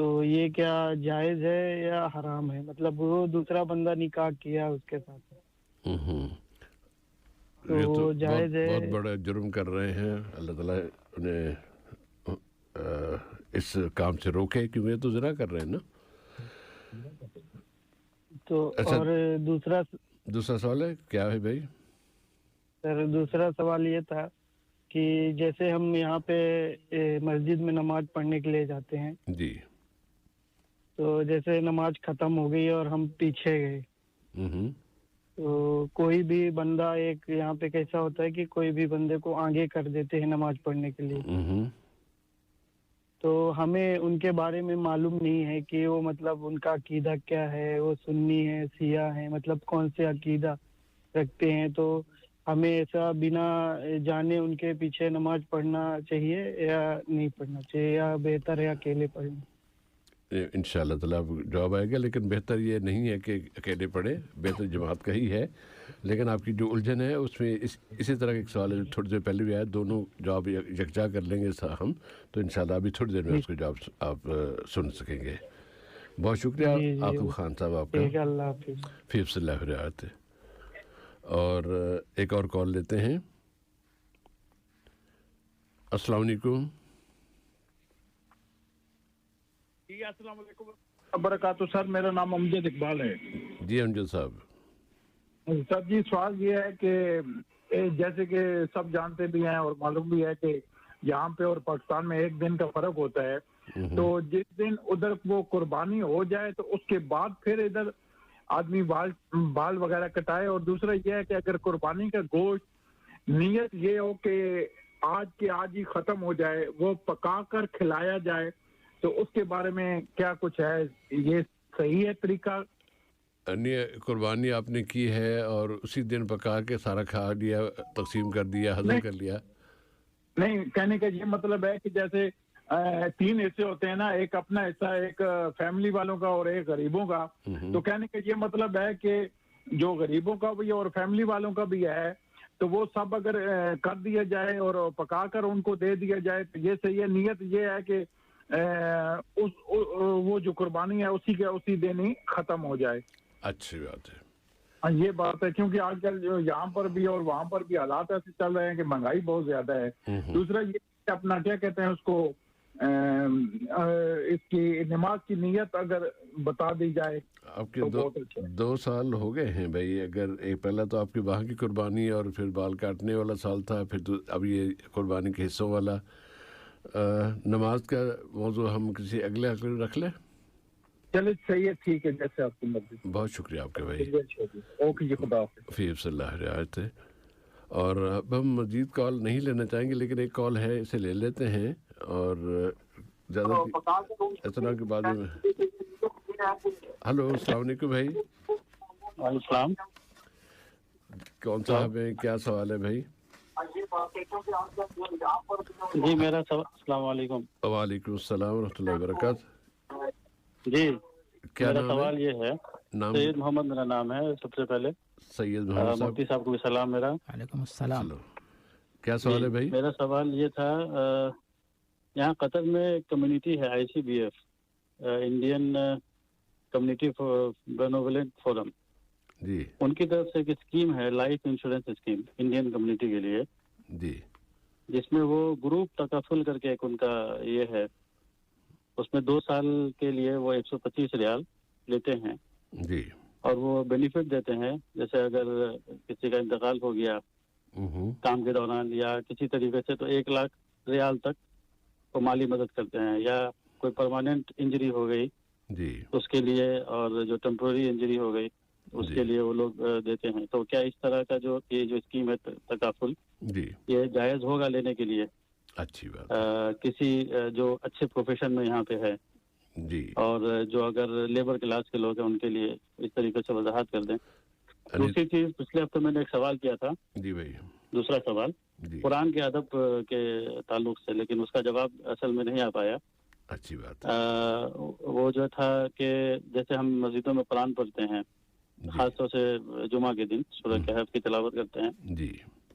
تو یہ کیا جائز ہے یا حرام ہے؟ مطلب وہ دوسرا بندہ نکاح کیا اس کے ساتھ، یہ تو جائز ہے؟ بہت بڑا جرم کر رہے ہیں، اللہ تعالیٰ انہیں اس کام سے روکے، کیونکہ یہ تو زنا کر رہے ہیں نا۔ تو اچھا، اور دوسرا سوال ہے کیا ہے بھائی؟ سر دوسرا سوال یہ تھا کہ جیسے ہم یہاں پہ مسجد میں نماز پڑھنے کے لیے جاتے ہیں، جی، تو جیسے نماز ختم ہو گئی اور ہم پیچھے گئے، تو کوئی بھی بندہ ایک یہاں پہ کیسا ہوتا ہے کہ کوئی بھی بندے کو آگے کر دیتے ہیں نماز پڑھنے کے لیے، تو ہمیں ان کے بارے میں معلوم نہیں ہے کہ وہ مطلب ان کا عقیدہ کیا ہے، وہ سنی ہے سیاہ ہے، مطلب کون سے عقیدہ رکھتے ہیں، تو ہمیں ایسا بنا جانے ان کے پیچھے نماز پڑھنا چاہیے یا نہیں پڑھنا چاہیے، یا بہتر ہے اکیلے پڑھنا؟ انشاءاللہ تعالیٰ جواب آئے گا، لیکن بہتر یہ نہیں ہے کہ اکیلے پڑھے، بہتر جماعت کا ہی ہے۔ لیکن آپ کی جو الجھن ہے اس میں اسی طرح کا ایک سوال ہے تھوڑی دیر پہلے بھی آیا، دونوں جواب یکجا کر لیں گے ہم، تو انشاءاللہ ابھی تھوڑی دیر میں اس کو جواب آپ سن سکیں گے۔ بہت شکریہ عاقب خان صاحب آپ کا، اللہ حافظ، فی حفظ اللہ رعایتہ۔ اور ایک اور کال لیتے ہیں۔ السلام علیکم۔ جی السلام علیکم وبرکاتہ۔ سر میرا نام امجد اقبال ہے۔ جی امجد صاحب۔ سر جی سوال یہ ہے کہ جیسے کہ سب جانتے بھی ہیں اور معلوم بھی ہے کہ یہاں پہ اور پاکستان میں ایک دن کا فرق ہوتا ہے، تو جس دن ادھر وہ قربانی ہو جائے تو اس کے بعد پھر ادھر آدمی بال وغیرہ کٹائے، اور دوسرا یہ ہے کہ اگر قربانی کا گوشت نیت یہ ہو کہ آج کے آج ہی ختم ہو جائے، وہ پکا کر کھلایا جائے، تو اس کے بارے میں کیا کچھ ہے؟ یہ صحیح ہے طریقہ؟ قربانی آپ نے کی ہے اور اسی دن پکا کے سارا کھا لیا، تقسیم کر دیا، ہضم کر لیا؟ نہیں، کہنے کا یہ مطلب ہے کہ جیسے 3 حصے ہوتے ہیں نا، ایک اپنا حصہ، ایک فیملی والوں کا اور ایک غریبوں کا، تو کہنے کا یہ مطلب ہے کہ جو غریبوں کا بھی اور فیملی والوں کا بھی ہے، تو وہ سب اگر کر دیا جائے اور پکا کر ان کو دے دیا جائے تو یہ صحیح ہے؟ نیت یہ ہے کہ وہ جو قربانی ہے اسی دن ہی ختم ہو جائے؟ اچھی بات ہے، ہاں یہ بات ہے، کیونکہ آج کل جو یہاں پر بھی اور وہاں پر بھی حالات ایسے چل رہے ہیں کہ مہنگائی بہت زیادہ ہے۔ دوسرا یہ اپنا کیا کہتے ہیں اس کو، اس کی نماز کی نیت اگر بتا دی جائے۔ آپ کے 2 سال ہو گئے ہیں بھائی، اگر پہلا تو آپ کی وہاں کی قربانی اور پھر بال کاٹنے والا سال تھا، پھر اب یہ قربانی کے حصوں والا۔ نماز کا موضوع ہم کسی اگلے رکھ لیں؟ چلے صحیح ہے، ٹھیک ہے، جیسے آپ کی مرضی۔ بہت شکریہ آپ کے بھائی، اوکے جی، خدا حافظ۔ فی حفظ اللہ رعایتہ۔ اور اب ہم مزید کال نہیں لینا چاہیں گے، لیکن ایک کال ہے، اسے لے لیتے ہیں، اور زیادہ اتنا کے بعد میں۔ ہلو، السلام علیکم بھائی۔ وعلیکم السلام۔ کون صاحب ہیں، کیا سوال ہے بھائی؟ جی میرا السلام علیکم۔ وعلیکم السلام ورحمۃ اللہ وبرکاتہ۔ جی کیا میرا نام سوال ہے؟ یہ ہے، نام سید محمد میرا نام ہے۔ سب سے پہلے سید محمد صاحب، مفتی صاحب کو بھی سلام میرا۔ وعلیکم السلام۔ کیا سوال ہے بھائی؟ میرا سوال یہ تھا، یہاں قطر میں ایک کمیونٹی ہے ICBF، Indian community for benevolent forum, جی، ان کی طرف سے ایک اسکیم ہے، life insurance scheme Indian community کے لیے، جی، جس میں وہ گروپ تکافل کر کے ایک ان کا یہ ہے، اس میں 2 سال کے لیے وہ 125 ریال لیتے ہیں، جی، اور وہ بینیفٹ دیتے ہیں، جیسے اگر کسی کا انتقال ہو گیا کام کے دوران یا کسی طریقے سے، تو 1 لاکھ ریال تک وہ مالی مدد کرتے ہیں، یا کوئی پرماننٹ انجری ہو گئی جی، اس کے لیے، اور جو ٹیمپرری انجری ہو گئی اس کے لیے وہ لوگ دیتے ہیں۔ تو کیا اس طرح کا یہ جو اسکیم ہے تکافل، جی، یہ جائز ہوگا لینے کے لیے؟ اچھی بات، کسی جو اچھے پروفیشن میں یہاں پہ ہے، جی، اور جو اگر لیبر کلاس کے لوگ ہیں ان کے لیے اس طریقے سے وضاحت کر دیں۔ دوسری چیز، پچھلے ہفتے میں نے ایک سوال کیا تھا، جی بھائی، دوسرا سوال جی، قرآن کے ادب کے تعلق سے، لیکن اس کا جواب اصل میں نہیں آ پایا۔ اچھی بات، وہ جو تھا کہ جیسے ہم مسجدوں میں قرآن پڑھتے ہیں، خاص طور سے جمعہ کے دن سورہ کہف کی تلاوت کرتے ہیں، جی،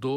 2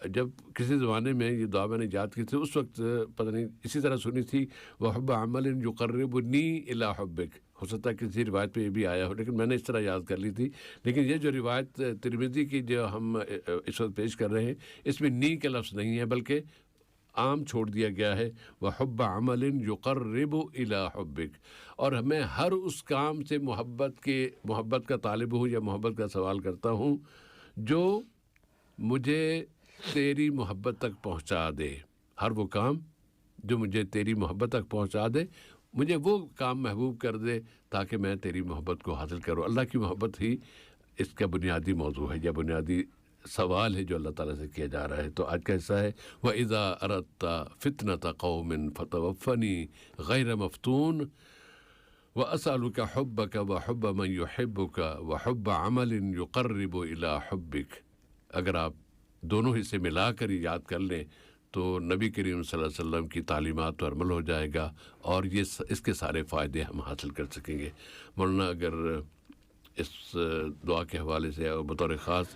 جب کسی زمانے میں یہ دعا میں نے یاد کی تھی اس وقت پتہ نہیں اسی طرح سنی تھی وحب عمل یقربنی الی حبک، ہو سکتا ہے کسی روایت پہ یہ بھی آیا ہو لیکن میں نے اس طرح یاد کر لی تھی. لیکن یہ جو روایت ترمذی کی جو ہم اس وقت پیش کر رہے ہیں اس میں نی کا لفظ نہیں ہے بلکہ عام چھوڑ دیا گیا ہے وحب عمل یقرب الی حبک. اور میں ہر اس کام سے محبت کا طالب ہوں یا محبت کا سوال کرتا ہوں جو مجھے تیری محبت تک پہنچا دے. ہر وہ کام جو مجھے تیری محبت تک پہنچا دے، مجھے وہ کام محبوب کر دے تاکہ میں تیری محبت کو حاصل کروں. اللہ کی محبت ہی اس کا بنیادی موضوع ہے یا بنیادی سوال ہے جو اللہ تعالیٰ سے کیا جا رہا ہے. تو آج کا حصہ ہے وَإِذَا أَرَدْتَ فِتْنَةَ قَوْمٍ فَتَوَفَّنِي غَيْرَ مَفْتُونٍ وَأَسْأَلُكَ حُبَّكَ وَحُبَّ مَنْ يُحِبُّكَ وَحُبَّ عَمَلٍ يُقَرِّبُ إِلَى حُبِّكَ. اگر آپ دونوں حصے ملا کر یاد کر لیں تو نبی کریم صلی اللہ علیہ وسلم کی تعلیمات پر عمل ہو جائے گا اور یہ اس کے سارے فائدے ہم حاصل کر سکیں گے. مولانا اگر اس دعا کے حوالے سے اور بطور خاص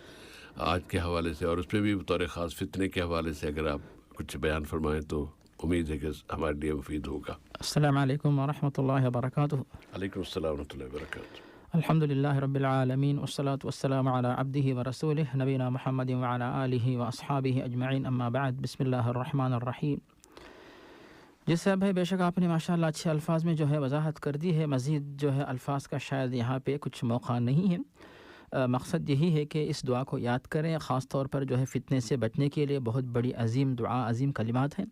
آج کے حوالے سے اور اس پہ بھی بطور خاص فتنے کے حوالے سے اگر آپ کچھ بیان فرمائیں تو امید ہے کہ ہمارے لیے مفید ہوگا. السلام علیکم ورحمۃ اللہ وبرکاتہ. علیکم السلام ورحمۃ اللہ وبرکاتہ. الحمد للہ رب العالمین والصلاة والسلام علی عبدہ ورسولہ نبینا محمد وعلی آلہ واصحابہ اجمعین، اما بعد. بسم اللہ الرحمن الرحیم. جس سے بھائی بے شک آپ نے ماشاءاللہ اچھے الفاظ میں جو ہے وضاحت کر دی ہے. مزید جو ہے الفاظ کا شاید یہاں پہ کچھ موقع نہیں ہے. مقصد یہی ہے کہ اس دعا کو یاد کریں. خاص طور پر جو ہے فتنے سے بچنے کے لیے بہت بڑی عظیم دعا، عظیم کلمات ہیں.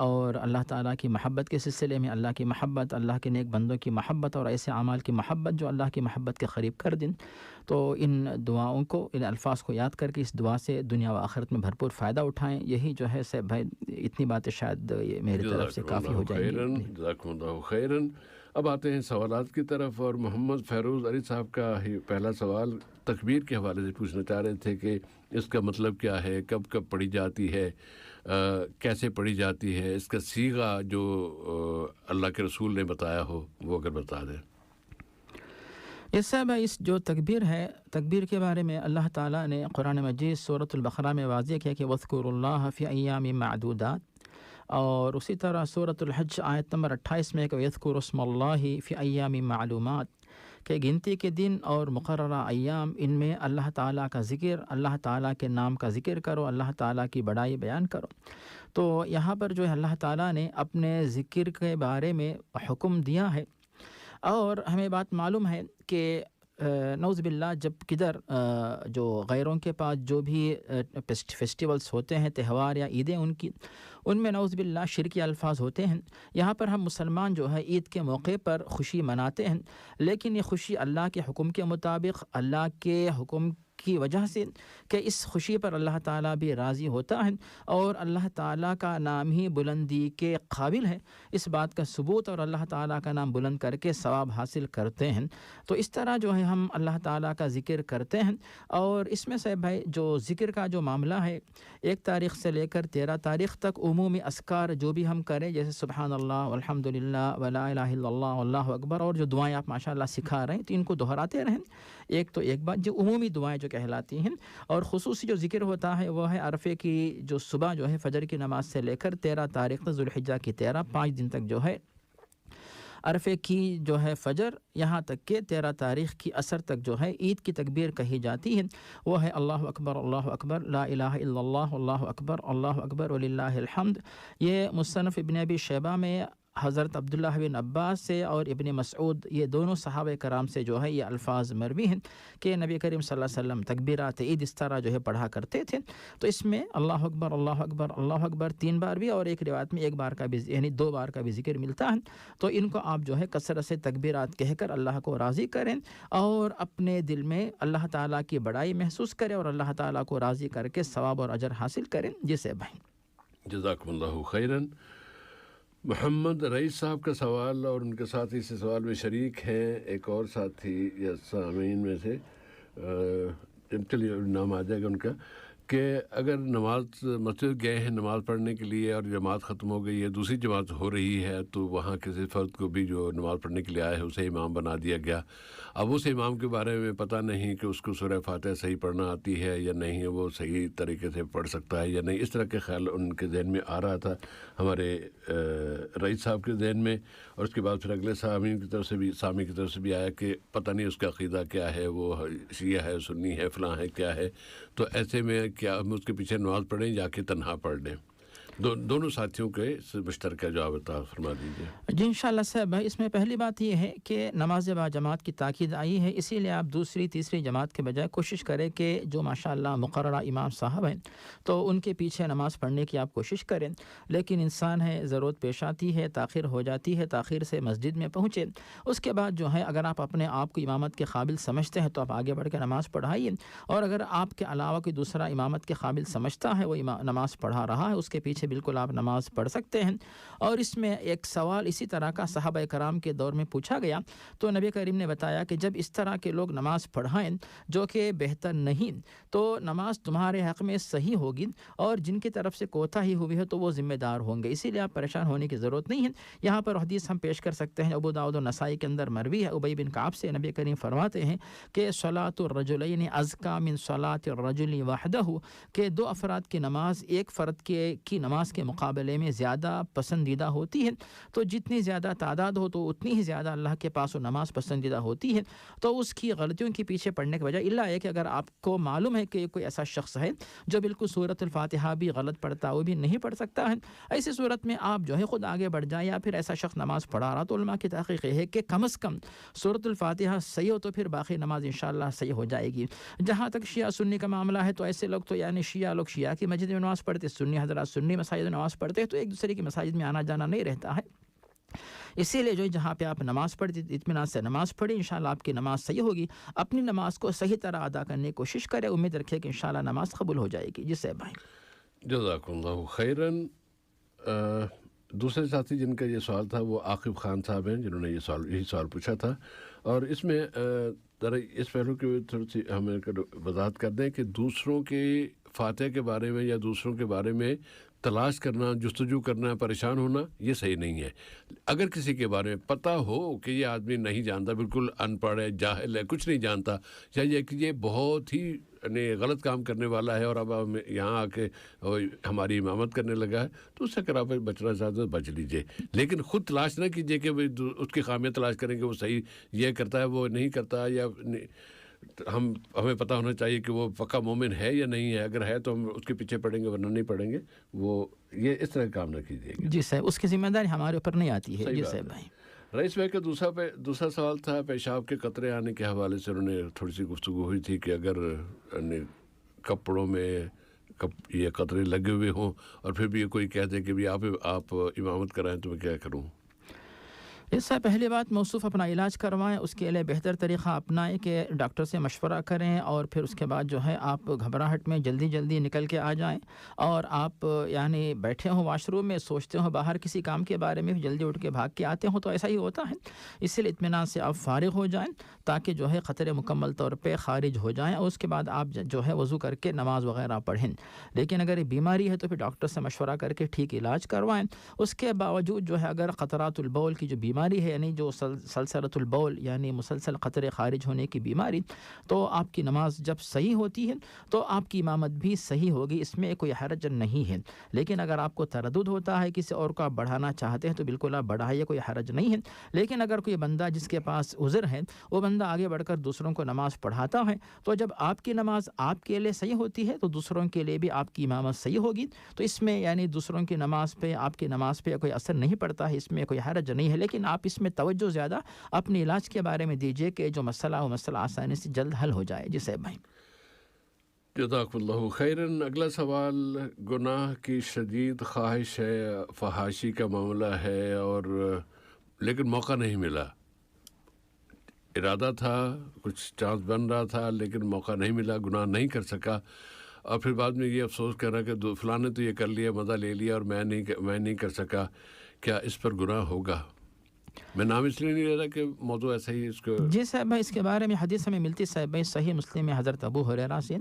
اور اللہ تعالیٰ کی محبت کے سلسلے میں اللہ کی محبت، اللہ کے نیک بندوں کی محبت اور ایسے اعمال کی محبت جو اللہ کی محبت کے قریب کر دیں. تو ان دعاؤں کو، ان الفاظ کو یاد کر کے اس دعا سے دنیا و آخرت میں بھرپور فائدہ اٹھائیں. یہی جو ہے سے بھائی اتنی باتیں شاید یہ میری طرف سے کافی ہو جائیں گی. جزاکم اللہ خیراً. اب آتے ہیں سوالات کی طرف اور محمد فیروز علی صاحب کا ہی پہلا سوال تکبیر کے حوالے سے پوچھنا چاہ رہے تھے کہ اس کا مطلب کیا ہے، کب کب پڑھی جاتی ہے، کیسے پڑھی جاتی ہے، اس کا صیغہ جو اللہ کے رسول نے بتایا ہو وہ اگر بتا دیں. اس سے اس جو تکبیر ہے، تکبیر کے بارے میں اللہ تعالیٰ نے قرآن مجید سورۃ البقرہ میں واضح کیا کہ وَاذْكُرُوا اللَّهَ فِي أَيَّامٍ مَعْدُودَاتٍ، اور اسی طرح سورۃ الحج آیت نمبر 28 میں کہ وَيَذْكُرُوا اسْمَ اللَّهِ فِي أَيَّامٍ مَعْلُومَاتٍ، کہ گنتی کے دن اور مقررہ ایام ان میں اللہ تعالیٰ کا ذکر، اللہ تعالیٰ کے نام کا ذکر کرو، اللہ تعالیٰ کی بڑائی بیان کرو. تو یہاں پر جو ہے اللہ تعالیٰ نے اپنے ذکر کے بارے میں حکم دیا ہے. اور ہمیں بات معلوم ہے کہ نعوذ باللہ جب کدھر جو غیروں کے پاس جو بھی فیسٹیولز ہوتے ہیں، تہوار یا عیدیں ان میں نعوذ باللہ شرکی الفاظ ہوتے ہیں. یہاں پر ہم مسلمان جو ہے عید کے موقع پر خوشی مناتے ہیں، لیکن یہ خوشی اللہ کے حکم کے مطابق، اللہ کے حکم کی وجہ سے کہ اس خوشی پر اللہ تعالیٰ بھی راضی ہوتا ہے اور اللہ تعالیٰ کا نام ہی بلندی کے قابل ہے، اس بات کا ثبوت اور اللہ تعالیٰ کا نام بلند کر کے ثواب حاصل کرتے ہیں. تو اس طرح جو ہے ہم اللہ تعالیٰ کا ذکر کرتے ہیں. اور اس میں سے بھائی جو ذکر کا جو معاملہ ہے 1 تاریخ سے لے کر 13 تاریخ تک عمومی اذکار جو بھی ہم کریں، جیسے سبحان اللہ والحمد للہ ولا الہ الا اللہ واللہ اکبر، اور جو دعائیں آپ ماشاء اللہ سکھا رہے ہیں تو ان کو دہراتے رہیں. ایک بات جو عمومی دعائیں جو کہلاتی ہیں، اور خصوصی جو ذکر ہوتا ہے وہ ہے عرفے کی جو صبح جو ہے فجر کی نماز سے لے کر 13 تاریخ تک، ذوالحجہ کی 13 5 دن تک جو ہے عرفے کی جو ہے فجر، یہاں تک کہ 13 تاریخ کی عصر تک جو ہے عید کی تکبیر کہی جاتی ہے. وہ ہے اللہ اکبر لا الہ الا اللہ اللہ اکبر وللہ الحمد. یہ مصنف ابن ابی شیبہ میں حضرت عبداللہ بن عباس سے اور ابن مسعود، یہ دونوں صحابہ کرام سے جو ہے یہ الفاظ مروی ہیں کہ نبی کریم صلی اللہ علیہ وسلم تکبیرات عید اس طرح جو ہے پڑھا کرتے تھے. تو اس میں اللہ اکبر 3 بار بھی، اور ایک روایت میں 1 بار کا بھی، یعنی 2 بار کا بھی ذکر ملتا ہے. تو ان کو آپ جو ہے کثرت سے تکبیرات کہہ کر اللہ کو راضی کریں اور اپنے دل میں اللہ تعالیٰ کی بڑائی محسوس کریں اور اللہ تعالیٰ کو راضی کر کے ثواب اور اجر حاصل کریں. جسے بھائی جزاکم اللہ خیراً. محمد رئیس صاحب کا سوال اور ان کے ساتھی اس سوال میں شریک ہیں ایک اور ساتھی یا سامعین میں سے، چلیے نام آ جائے گا ان کا، کہ اگر نماز مسجد گئے ہیں نماز پڑھنے کے لیے اور جماعت ختم ہو گئی ہے، دوسری جماعت ہو رہی ہے، تو وہاں کسی فرد کو بھی جو نماز پڑھنے کے لیے آیا ہے اسے امام بنا دیا گیا. اب اس امام کے بارے میں پتہ نہیں کہ اس کو سورہ فاتحہ صحیح پڑھنا آتی ہے یا نہیں، وہ صحیح طریقے سے پڑھ سکتا ہے یا نہیں. اس طرح کے خیال ان کے ذہن میں آ رہا تھا، ہمارے رئیس صاحب کے ذہن میں. اور اس کے بعد پھر اگلے سامعین کی طرف سے بھی آیا کہ پتہ نہیں اس کا عقیدہ کیا ہے، وہ شیعہ ہے، سنی ہے، فلاں ہے، کیا ہے. تو ایسے میں کیا ہم اس کے پیچھے نماز پڑھیں یا کہ تنہا پڑھ لیں؟ دونوں ساتھیوں کے مشترکہ جواب عطا فرما دیجیے. جی انشاءاللہ صاحب، اس میں پہلی بات یہ ہے کہ نماز با جماعت کی تاکید آئی ہے، اسی لیے آپ دوسری تیسری جماعت کے بجائے کوشش کریں کہ جو ماشاءاللہ مقررہ امام صاحب ہیں تو ان کے پیچھے نماز پڑھنے کی آپ کوشش کریں. لیکن انسان ہے، ضرورت پیش آتی ہے، تاخیر ہو جاتی ہے، تاخیر سے مسجد میں پہنچے، اس کے بعد جو ہے اگر آپ اپنے آپ کو امامت کے قابل سمجھتے ہیں تو آپ آگے بڑھ کے نماز پڑھائیے. اور اگر آپ کے علاوہ کوئی دوسرا امامت کے قابل سمجھتا ہے، وہ نماز پڑھا رہا ہے، اس کے پیچھے بالکل آپ نماز پڑھ سکتے ہیں. اور اس میں ایک سوال اسی طرح کا صحابہ کرام کے دور میں پوچھا گیا تو نبی کریم نے بتایا کہ جب اس طرح کے لوگ نماز پڑھائیں جو کہ بہتر نہیں، تو نماز تمہارے حق میں صحیح ہوگی، اور جن کی طرف سے کوتاہی ہوئی ہے تو وہ ذمہ دار ہوں گے. اسی لیے آپ پریشان ہونے کی ضرورت نہیں ہے. یہاں پر حدیث ہم پیش کر سکتے ہیں، ابو داؤد و نسائی کے اندر مروی ہے، ابی بن کعب سے نبی کریم فرماتے ہیں کہ صلاۃ الرجلین ازکا من صلاۃ الرجل وحدہ، کہ دو افراد کی نماز ایک فرد کی نماز کے مقابلے میں زیادہ پسندیدہ ہوتی ہے. تو جتنی زیادہ تعداد ہو تو اتنی ہی زیادہ اللہ کے پاس وہ نماز پسندیدہ ہوتی ہے. تو اس کی غلطیوں کے پیچھے پڑنے کے بجائے اللہ ہے کہ اگر آپ کو معلوم ہے کہ کوئی ایسا شخص ہے جو بالکل سورۃ الفاتحہ بھی غلط پڑھتا، وہ بھی نہیں پڑھ سکتا ہے، ایسی صورت میں آپ جو ہے خود آگے بڑھ جائیں. یا پھر ایسا شخص نماز پڑھا رہا تو علماء کی تحقیق یہ ہے کہ کم از کم سورۃ الفاتحہ صحیح ہو تو پھر باقی نماز انشاءاللہ صحیح ہو جائے گی. جہاں تک شیعہ سنی کا معاملہ ہے تو ایسے لوگ تو یعنی شیعہ لوگ شیعہ کی مسجد میں نماز پڑھتے، سنی حضرات سنی مساجد میں نماز پڑھتے ہیں، تو ایک دوسرے کی مساجد میں آنا جانا نہیں رہتا ہے. اسی لیے جو جہاں پہ آپ نماز پڑھتے اطمینان سے نماز پڑھیں، انشاءاللہ آپ کی نماز صحیح ہوگی. اپنی نماز کو صحیح طرح ادا کرنے کی کوشش کریں، امید رکھیں کہ انشاءاللہ نماز قبول ہو جائے گی. جی صاحب بھائی. جزاک اللہ خیراً. دوسرے ساتھی جن کا یہ سوال تھا وہ عاقب خان صاحب ہیں، جنہوں نے یہی سوال پوچھا تھا. اور اس میں ذرا اس پہلو کی تھوڑی سی ہمیں وضاحت کر دیں کہ دوسروں کے فاتح کے بارے میں یا دوسروں کے بارے میں تلاش کرنا، جستجو کرنا، پریشان ہونا، یہ صحیح نہیں ہے. اگر کسی کے بارے میں پتہ ہو کہ یہ آدمی نہیں جانتا، بالکل ان پڑھ ہے، جاہل ہے، کچھ نہیں جانتا، یا یہ کہ یہ بہت ہی غلط کام کرنے والا ہے اور اب یہاں آ کے ہماری امامت کرنے لگا ہے، تو اس سے اگر آپ بچنا چاہتے تو بچ لیجیے. لیکن خود تلاش نہ کیجیے کہ اس کی خامیاں تلاش کریں کہ وہ صحیح یہ کرتا ہے، وہ نہیں کرتا، یا ہمیں پتہ ہونا چاہیے کہ وہ پکا مومن ہے یا نہیں ہے. اگر ہے تو ہم اس کے پیچھے پڑیں گے، ورنہ نہیں پڑیں گے. وہ یہ اس طرح کام نہ کیجیے گا. جی صاحب، اس کی ذمہ داری ہمارے اوپر نہیں آتی ہے. جی صاحب بھائی. رئیس بھائی کا دوسرا سوال تھا پیشاب کے قطرے آنے کے حوالے سے. انہوں نے تھوڑی سی گفتگو ہوئی تھی کہ اگر کپڑوں میں یہ قطرے لگے ہوئے ہوں اور پھر بھی یہ کوئی کہہ دے کہ بھی آپ امامت کرائیں تو میں کیا کروں. اس سے پہلی بات، موصوف اپنا علاج کروائیں. اس کے لیے بہتر طریقہ اپنائیں کہ ڈاکٹر سے مشورہ کریں، اور پھر اس کے بعد جو ہے آپ گھبراہٹ میں جلدی نکل کے آ جائیں. اور آپ یعنی بیٹھے ہوں واش روم میں، سوچتے ہوں باہر کسی کام کے بارے میں، جلدی اٹھ کے بھاگ کے آتے ہوں تو ایسا ہی ہوتا ہے. اسی لیے اطمینان سے آپ فارغ ہو جائیں تاکہ جو ہے خطرے مکمل طور پہ خارج ہو جائیں، اور اس کے بعد آپ جو ہے وضو کر کے نماز وغیرہ پڑھیں. لیکن اگر بیماری ہے تو پھر ڈاکٹر سے مشورہ کر کے ٹھیک علاج کروائیں. اس کے باوجود جو ہے اگر قطرات البول کی جو بیماری ہے، یعنی جو سلسلۃ البول یعنی مسلسل قطرے خارج ہونے کی بیماری، تو آپ کی نماز جب صحیح ہوتی ہے تو آپ کی امامت بھی صحیح ہوگی، اس میں کوئی حرج نہیں ہے. لیکن اگر آپ کو تردد ہوتا ہے، کسی اور کو آپ بڑھانا چاہتے ہیں تو بالکل آپ بڑھائیے، کوئی حرج نہیں ہے. لیکن اگر کوئی بندہ جس کے پاس عذر ہے، وہ بندہ آگے بڑھ کر دوسروں کو نماز پڑھاتا ہے، تو جب آپ کی نماز آپ کے لیے صحیح ہوتی ہے تو دوسروں کے لیے بھی آپ کی امامت صحیح ہوگی. تو اس میں یعنی دوسروں کی نماز پہ آپ کی نماز پہ کوئی اثر نہیں پڑتا ہے، اس میں کوئی حرج نہیں ہے. لیکن آپ اس میں توجہ زیادہ اپنے علاج کے بارے میں دیجیے کہ جو مسئلہ آسانی سے جلد حل ہو جائے. جی صاحب بھائی. جزاک اللہ خیراً. اگلا سوال، گناہ کی شدید خواہش ہے، فحاشی کا معاملہ ہے، اور لیکن موقع نہیں ملا. ارادہ تھا، کچھ چانس بن رہا تھا، لیکن موقع نہیں ملا، گناہ نہیں کر سکا، اور پھر بعد میں یہ افسوس کر رہا کہ فلاں نے تو یہ کر لیا، مزہ لے لیا، اور میں نہیں کر سکا. کیا اس پر گناہ ہوگا؟ میں نام اس لیے نہیں لے رہا کہ موضوع ایسا ہی اس کو. جی صاحب بھائی، اس کے بارے میں حدیث ہمیں ملتی صاحب بھائی صحیح مسلم میں حضرت ابو ہریرہ سے،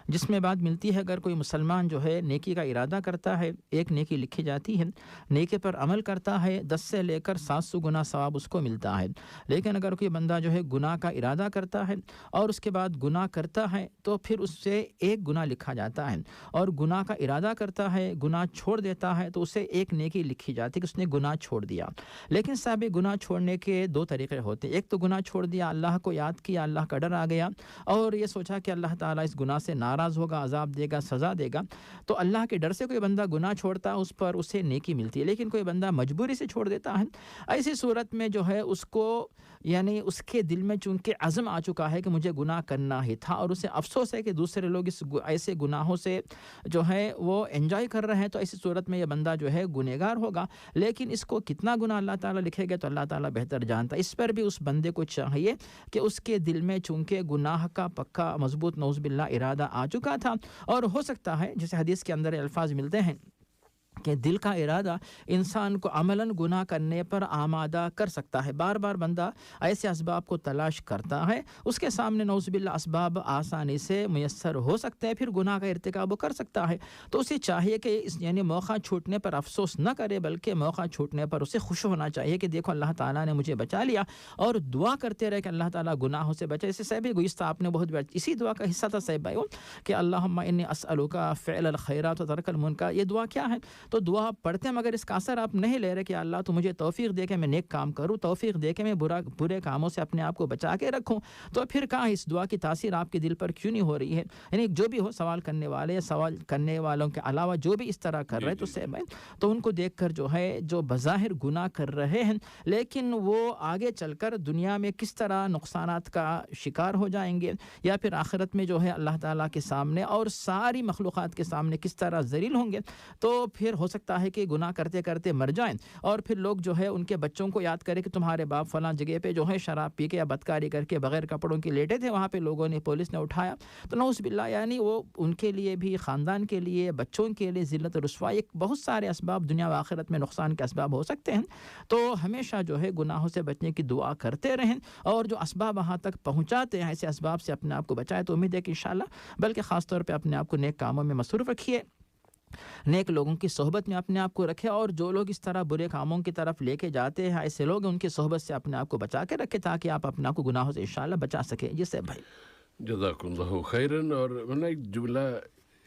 جس میں بات ملتی ہے اگر کوئی مسلمان جو ہے نیکی کا ارادہ کرتا ہے، ایک نیکی لکھی جاتی ہے، نیکی پر عمل کرتا ہے 10 سے لے کر 700 گنا ثواب اس کو ملتا ہے. لیکن اگر کوئی بندہ جو ہے گناہ کا ارادہ کرتا ہے اور اس کے بعد گناہ کرتا ہے تو پھر اس سے 1 گناہ لکھا جاتا ہے، اور گناہ کا ارادہ کرتا ہے، گناہ چھوڑ دیتا ہے تو اسے 1 نیکی لکھی جاتی ہے کہ اس نے گناہ چھوڑ دیا. لیکن صاحب گناہ چھوڑنے کے 2 طریقے ہوتے ہیں. ایک تو گناہ چھوڑ دیا، اللہ کو یاد کیا، اللہ کا ڈر آ گیا اور یہ سوچا کہ اللہ تعالیٰ اس گناہ سے ناراض ہوگا، عذاب دے گا، سزا دے گا، تو اللہ کے ڈر سے کوئی بندہ گناہ چھوڑتا ہے، اس پر اسے نیکی ملتی ہے. لیکن کوئی بندہ مجبوری سے چھوڑ دیتا ہے، ایسی صورت میں جو ہے اس کو یعنی اس کے دل میں چونکہ عزم آ چکا ہے کہ مجھے گناہ کرنا ہی تھا اور اسے افسوس ہے کہ دوسرے لوگ اس ایسے گناہوں سے جو ہے وہ انجوائے کر رہے ہیں، تو ایسی صورت میں یہ بندہ جو ہے گنہگار ہوگا. لیکن اس کو کتنا گناہ اللہ تعالیٰ لکھے گا تو اللہ تعالیٰ بہتر جانتا ہے. اس پر بھی اس بندے کو چاہیے کہ اس کے دل میں چونکہ گناہ کا پکا مضبوط نعوذ باللہ ارادہ آ چکا تھا، اور ہو سکتا ہے جیسے حدیث کے اندر الفاظ ملتے ہیں کہ دل کا ارادہ انسان کو عملاً گناہ کرنے پر آمادہ کر سکتا ہے. بار بار بندہ ایسے اسباب کو تلاش کرتا ہے، اس کے سامنے نعوذ باللہ اسباب آسانی سے میسر ہو سکتے ہیں، پھر گناہ کا ارتکاب وہ کر سکتا ہے. تو اسے چاہیے کہ یعنی موقع چھوٹنے پر افسوس نہ کرے، بلکہ موقع چھوٹنے پر اسے خوش ہونا چاہیے کہ دیکھو اللہ تعالیٰ نے مجھے بچا لیا، اور دعا کرتے رہے کہ اللہ تعالیٰ گناہوں سے بچے. اسے صاحب گزشتہ آپ نے بہت اسی دعا کا حصہ تھا صاحب بھائی کہ اللہم انی اسألک فعل الخیرات و ترک المنکر. یہ دعا کیا ہے؟ تو دعا آپ پڑھتے ہیں مگر اس کا اثر آپ نہیں لے رہے کہ اللہ تو مجھے توفیق دے کے میں نیک کام کروں، توفیق دے کے میں برے کاموں سے اپنے آپ کو بچا کے رکھوں. تو پھر کہاں اس دعا کی تاثیر آپ کے دل پر کیوں نہیں ہو رہی ہے؟ یعنی جو بھی ہو سوال کرنے والے، سوال کرنے والوں کے علاوہ جو بھی اس طرح کر رہے تو ان کو دیکھ کر جو ہے جو بظاہر گناہ کر رہے ہیں لیکن وہ آگے چل کر دنیا میں کس طرح نقصانات کا شکار ہو جائیں گے، یا پھر آخرت میں جو ہے اللہ تعالیٰ کے سامنے اور ساری مخلوقات کے سامنے کس طرح ذلیل ہوں گے. تو پھر ہو سکتا ہے کہ گناہ کرتے کرتے مر جائیں اور پھر لوگ جو ہے ان کے بچوں کو یاد کرے کہ تمہارے باپ فلاں جگہ پہ جو ہے شراب پی کے یا بدکاری کر کے بغیر کپڑوں کے لیٹے تھے، وہاں پہ لوگوں نے پولیس نے اٹھایا. تو نعوذ باللہ یعنی وہ ان کے لیے بھی، خاندان کے لیے، بچوں کے لیے ذلت و رسوائی، بہت سارے اسباب دنیا و آخرت میں نقصان کے اسباب ہو سکتے ہیں. تو ہمیشہ جو ہے گناہوں سے بچنے کی دعا کرتے رہیں، اور جو اسباب وہاں تک پہنچاتے ہیں ایسے اسباب سے اپنے آپ کو بچائے. تو امید ہے کہ انشاءاللہ بلکہ خاص طور پہ اپنے آپ کو نیک کاموں میں مصروف رکھیے، نیک لوگوں کی صحبت میں اپنے آپ کو رکھے، اور جو لوگ اس طرح برے کاموں کی طرف لے کے جاتے ہیں ایسے لوگ ان کی صحبت سے اپنے آپ کو بچا کے رکھے تاکہ آپ اپنے آپ کو گناہوں سے انشاءاللہ بچا سکیں. جی صاحب بھائی جزاک اللہ خیرن. اور میں ایک جملہ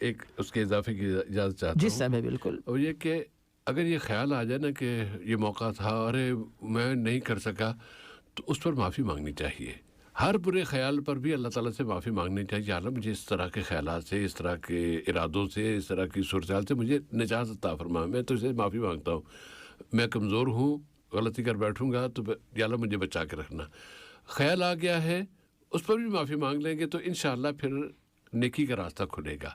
ایک اس کے اضافے کی اجازت چاہتا ہوں. جی صاحب بالکل. اور یہ کہ اگر یہ خیال آ جائے نا کہ یہ موقع تھا اور میں نہیں کر سکا تو اس پر معافی مانگنی چاہیے. ہر برے خیال پر بھی اللہ تعالیٰ سے معافی مانگنی چاہیے. اللہ مجھے اس طرح کے خیالات سے، اس طرح کے ارادوں سے، اس طرح کی صورتحال سے مجھے نجات عطا فرما. میں تو اسے معافی مانگتا ہوں. میں کمزور ہوں، غلطی کر بیٹھوں گا تو یا اللہ مجھے بچا کے رکھنا. خیال آ گیا ہے اس پر بھی معافی مانگ لیں گے تو انشاءاللہ پھر نیکی کا راستہ کھلے گا.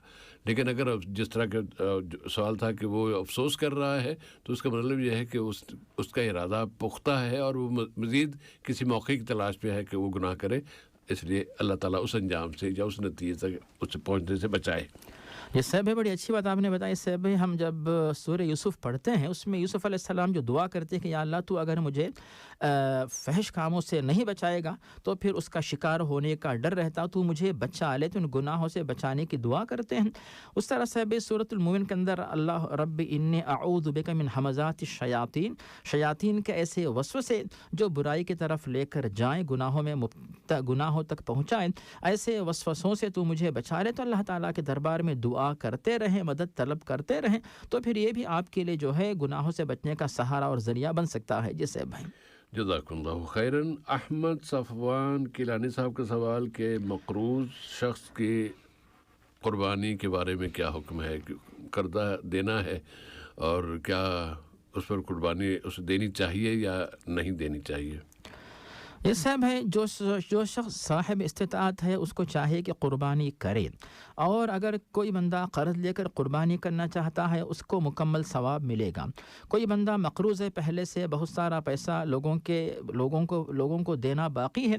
لیکن اگر جس طرح کا سوال تھا کہ وہ افسوس کر رہا ہے تو اس کا مطلب یہ ہے کہ اس کا ارادہ پختہ ہے اور وہ مزید کسی موقع کی تلاش میں ہے کہ وہ گناہ کرے. اس لیے اللہ تعالیٰ اس انجام سے یا اس نتیجے تک اس سے پہنچنے سے بچائے. یہ صاحب بڑی اچھی بات آپ نے بتائی. صاحب ہم جب سورہ یوسف پڑھتے ہیں اس میں یوسف علیہ السلام جو دعا کرتے ہیں کہ یا اللہ تو اگر مجھے فحش کاموں سے نہیں بچائے گا تو پھر اس کا شکار ہونے کا ڈر رہتا، تو مجھے بچا لے، تو ان گناہوں سے بچانے کی دعا کرتے ہیں. اس طرح صاحب سورۃ المومن کے اندر اللہ رب انی اعوذ بک من ہمزات الشیاطین، شیاطین کے ایسے وسوسے جو برائی کی طرف لے کر جائیں، گناہوں تک پہنچائیں، ایسے وسوسوں سے تو مجھے بچا لے. تو اللہ تعالیٰ کے دربار میں دعا کرتے رہیں، مدد طلب کرتے رہیں، تو پھر یہ بھی آپ کے لیے جو ہے گناہوں سے بچنے کا سہارا اور ذریعہ بن سکتا ہے. جی صاحب بھائی جزاک اللہ خیرن. احمد صفوان کیلانی صاحب کا سوال کہ مقروض شخص کی قربانی کے بارے میں کیا حکم ہے؟ قرضہ دینا ہے اور کیا اس پر قربانی اسے دینی چاہیے یا نہیں دینی چاہیے؟ یہ صاحب ہے جو شخص صاحب استطاعت ہے اس کو چاہیے کہ قربانی کرے، اور اگر کوئی بندہ قرض لے کر قربانی کرنا چاہتا ہے اس کو مکمل ثواب ملے گا۔ کوئی بندہ مقروض ہے، پہلے سے بہت سارا پیسہ لوگوں کو دینا باقی ہے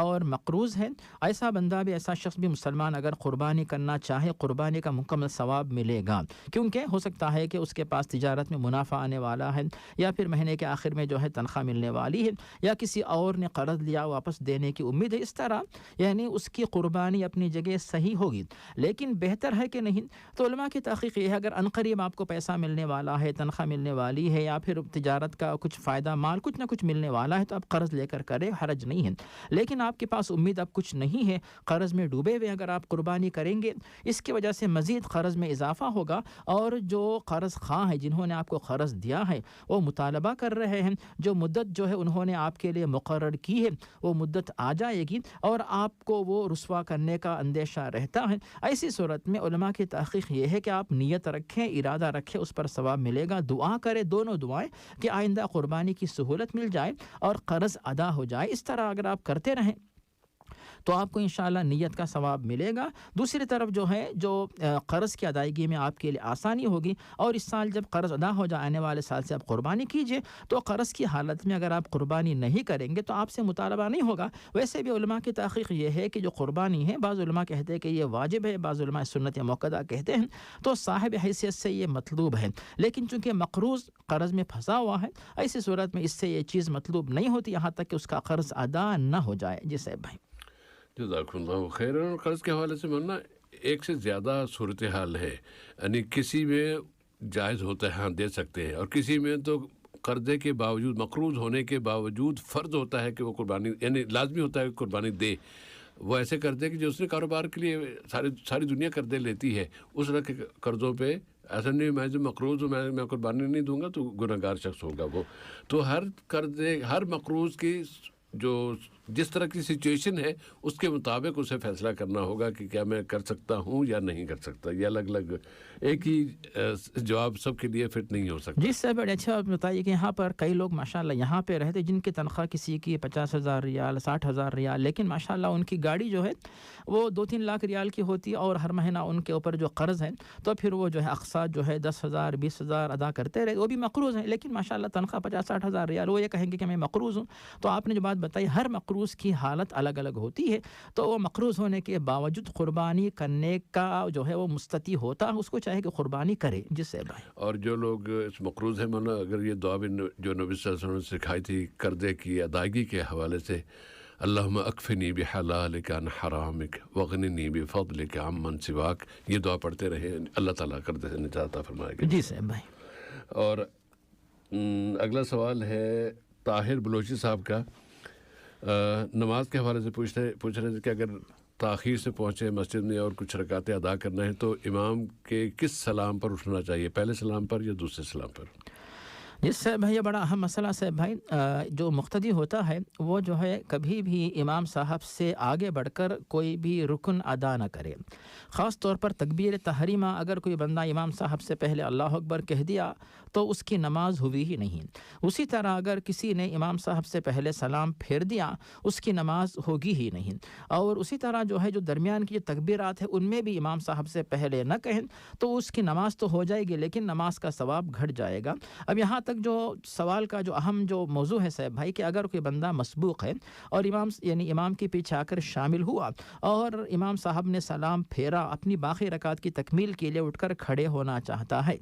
اور مقروض ہے، ایسا بندہ بھی، ایسا شخص بھی مسلمان اگر قربانی کرنا چاہے قربانی کا مکمل ثواب ملے گا، کیونکہ ہو سکتا ہے کہ اس کے پاس تجارت میں منافع آنے والا ہے، یا پھر مہینے کے آخر میں جو ہے تنخواہ ملنے والی ہے، یا کسی اور نے قرض لیا واپس دینے کی امید ہے، اس طرح یعنی اس کی قربانی اپنی جگہ صحیح ہوگی۔ لیکن بہتر ہے کہ نہیں، تو علماء کی تحقیق یہ ہے اگر عنقریب آپ کو پیسہ ملنے والا ہے، تنخواہ ملنے والی ہے، یا پھر تجارت کا کچھ فائدہ مال کچھ نہ کچھ ملنے والا ہے، تو آپ قرض لے کر کریں، حرج نہیں ہے۔ لیکن آپ کے پاس امید اب کچھ نہیں ہے، قرض میں ڈوبے ہوئے اگر آپ قربانی کریں گے، اس کی وجہ سے مزید قرض میں اضافہ ہوگا، اور جو قرض خواہ ہیں جنہوں نے آپ کو قرض دیا ہے وہ مطالبہ کر رہے ہیں، جو مدت جو ہے انہوں نے آپ کے لیے مقرر کی ہے وہ مدت آ جائے گی اور آپ کو وہ رسوا کرنے کا اندیشہ رہتا ہے۔ ایسی صورت میں علماء کی تحقیق یہ ہے کہ آپ نیت رکھیں، ارادہ رکھیں، اس پر ثواب ملے گا، دعا کریں، دونوں دعائیں کہ آئندہ قربانی کی سہولت مل جائے اور قرض ادا ہو جائے۔ اس طرح اگر آپ کرتے رہیں تو آپ کو انشاءاللہ نیت کا ثواب ملے گا۔ دوسری طرف جو ہے جو قرض کی ادائیگی میں آپ کے لیے آسانی ہوگی، اور اس سال جب قرض ادا ہو جائے، آنے والے سال سے آپ قربانی کیجئے، تو قرض کی حالت میں اگر آپ قربانی نہیں کریں گے تو آپ سے مطالبہ نہیں ہوگا۔ ویسے بھی علماء کی تحقیق یہ ہے کہ جو قربانی ہے، بعض علماء کہتے ہیں کہ یہ واجب ہے، بعض علماء سنت موقدہ کہتے ہیں، تو صاحب حیثیت سے یہ مطلوب ہے، لیکن چونکہ مقروض قرض میں پھنسا ہوا ہے، ایسی صورت میں اس سے یہ چیز مطلوب نہیں ہوتی یہاں تک کہ اس کا قرض ادا نہ ہو جائے۔ جی صاحب بھائی، جزاک اللہ خیر۔ اور قرض کے حوالے سے ماننا ایک سے زیادہ صورتحال ہے، یعنی کسی میں جائز ہوتا ہے، ہاں دے سکتے ہیں، اور کسی میں تو قرضے کے باوجود، مقروض ہونے کے باوجود فرض ہوتا ہے کہ وہ قربانی، یعنی لازمی ہوتا ہے کہ قربانی دے۔ وہ ایسے قرضے کہ جو اس نے کاروبار کے لیے ساری دنیا قرضے لیتی ہے، اس طرح کے قرضوں پہ ایسا نہیں میں جو مقروض ہوں میں قربانی نہیں دوں گا تو گناہ گار شخص ہوگا وہ۔ تو ہر مقروض کی جو جس طرح کی سچویشن ہے اس کے مطابق اسے فیصلہ کرنا ہوگا کہ کیا میں کر سکتا ہوں یا نہیں کر سکتا۔ یہ الگ الگ ایک ہی جواب سب کے لیے فٹ نہیں ہو سکتا۔ جی صاحب بڑے اچھا بتائیے کہ یہاں پر کئی لوگ ماشاءاللہ یہاں پہ رہتے جن کی تنخواہ کسی کی 50,000 ریال، 60,000 ریال، لیکن ماشاءاللہ ان کی گاڑی جو ہے وہ 2-3 لاکھ ریال کی ہوتی ہے، اور ہر مہینہ ان کے اوپر جو قرض ہے تو پھر وہ جو ہے اقساط جو ہے 10,000 20,000 ادا کرتے رہے، وہ بھی مقروض ہیں، لیکن ماشاءاللہ تنخواہ 50-60,000 ریال، وہ یہ کہیں گے کہ میں مقروض ہوں۔ تو آپ نے جو بات بتائی، ہر مقروض کی حالت الگ الگ ہوتی ہے، تو وہ مقروض ہونے کے باوجود قربانی کرنے کا جو ہے وہ مستطیع ہوتا ہے، اس کو چاہے کہ قربانی کرے۔ جس سے بھائی، اور جو لوگ اس مقروض ہیں، مولانا اگر یہ دعا بھی جو نبی صلی اللہ علیہ وسلم نے سکھائی تھی قرضے کی ادائیگی کے حوالے سے، اللہم اکفنی بحلالک عن حرامک وغننی بفضلک عمن سواک، یہ دعا پڑھتے رہے، اللہ تعالیٰ قرضے سے نجات عطا فرمائے گا۔ جی صاحب بھائی، اور اگلا سوال ہے طاہر بلوچی صاحب کا، نماز کے حوالے سے پوچھ رہے تھے کہ اگر تاخیر سے پہنچے مسجد میں اور کچھ رکعتیں ادا کرنا ہے تو امام کے کس سلام پر اٹھنا چاہیے، پہلے سلام پر یا دوسرے سلام پر؟ جس سے بھائی یہ بڑا اہم مسئلہ ہے بھائی، جو مقتدی ہوتا ہے وہ جو ہے کبھی بھی امام صاحب سے آگے بڑھ کر کوئی بھی رکن ادا نہ کرے، خاص طور پر تکبیر تحریمہ اگر کوئی بندہ امام صاحب سے پہلے اللہ اکبر کہہ دیا تو اس کی نماز ہوئی ہی نہیں۔ اسی طرح اگر کسی نے امام صاحب سے پہلے سلام پھیر دیا اس کی نماز ہوگی ہی نہیں، اور اسی طرح جو ہے جو درمیان کی جو تکبیرات ہیں ان میں بھی امام صاحب سے پہلے نہ کہیں تو اس کی نماز تو ہو جائے گی لیکن نماز کا ثواب گھٹ جائے گا۔ اب یہاں تک جو سوال کا جو اہم جو موضوع ہے صاحب بھائی کہ اگر کوئی بندہ مسبوق ہے اور امام کے پیچھے آ کر شامل ہوا اور امام صاحب نے سلام پھیرا، اپنی باقی رکعت کی تکمیل کے لیے اٹھ کر کھڑے ہونا چاہتا ہے،